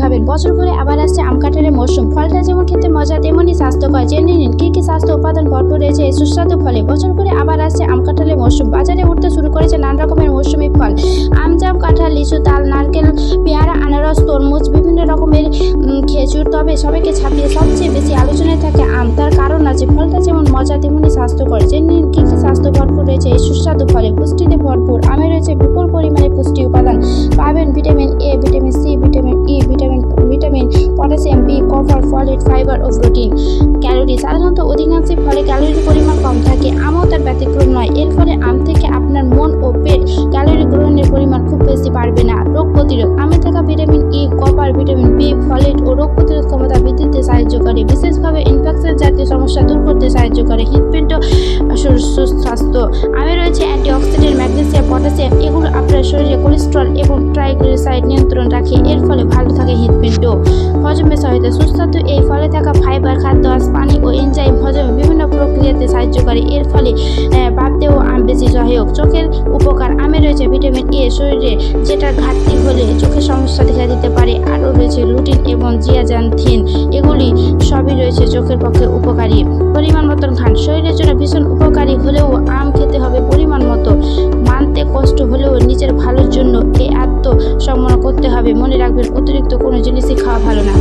খাবেন। বছর ঘুরে আবার আসছে আম কাঁঠালের মৌসুম। ফলটা যেমন খেতে মজা তেমনই স্বাস্থ্যকর। জেনে নিন কী কী স্বাস্থ্য উপাদান ভরপুর রয়েছে এই সুস্বাদু ফলে। বছর ঘুরে আবার আসছে আম কাঁঠালের মৌসুম। বাজারে উঠতে শুরু করেছে নানা রকমের মৌসুমি ফল। আম, জাম, কাঁঠাল, লিচু, তাল, নারকেল, পেয়ারা, আনারস, তরমুজ, বিভিন্ন রকমের খেজুর। তবে সবাইকে ছাপিয়ে সবচেয়ে বেশি আলোচনায় থাকে আম। তার কারণ আছে, ফলটা যেমন মজা তেমনই স্বাস্থ্যকর। জেনে নিন কী কী স্বাস্থ্য ভরপুর রয়েছে এই সুস্বাদু ফলে। পুষ্টিতে ভরপুর আমে রয়েছে বিপুল পরিমাণে পুষ্টি উপাদান। পাবেন vitamin A, vitamin C, vitamin E, vitamin potassium, B, copper, folate, fibre ও প্রোটিন। ক্যালোরি সাধারণত অধিকাংশ ফলে ক্যালোরির পরিমাণ কম থাকে। আমও তার ব্যতিক্রম নয়। এর ফলে আম থেকে আপনার মন ও পেট ক্যালোরি গ্রহণের পরিমাণ খুব বেশি বাড়বে না। রোগ প্রতিরোধ আমে থাকা vitamin E, copper, vitamin B, folate ও রোগ প্রতিরোধ ক্ষমতা বৃদ্ধিতে সাহায্য করে। বিশেষভাবে ইনফেকশন জাতীয় সমস্যা দূর করতে সাহায্য করে। হৃৎপিণ্ড সুস্বাস্থ্য আমে রয়েছে অ্যান্টিঅক্সিডেন্ট, ম্যাগনেসিয়াম, পটাশিয়াম। এগুলো আপনার শরীরে কোলেস্টেরল এবং ট্রাইগ্লিসারাইড নিয়ন্ত্রণ রাখে। এর ফলে ভালো থাকে হৃৎপিণ্ড। হজমে সহায়তা সুস্বাদু এই ফলে থাকা ফাইবার, খাদ্য আঁশ, পানি ও এনজাইম হজমে বিভিন্ন প্রক্রিয়াতে সাহায্য করে। এর ফলে বাড়তেও আম বেশি সহায়ক। চোখের উপকার আমে রয়েছে ভিটামিন এ, শরীরে যেটার ঘাটতি হলে চোখের সমস্যা দেখা দিতে পারে। আরও রয়েছে লুটিন এবং জিয়াজান্থিন। এগুলি সবই রয়েছে চোখের পক্ষে উপকারী। পরিমাণ মতন খান। শরীরের জন্য ভীষণ উপকারী হলেও আম খেতে হবে পরিমাণ মতো। মানতে কষ্ট হলেও নিজের ভালোর জন্য এই আত্মসম্মান করতে হবে। মনে রাখবেন, অতিরিক্ত কোনো জিনিসই খাওয়া ভালো না।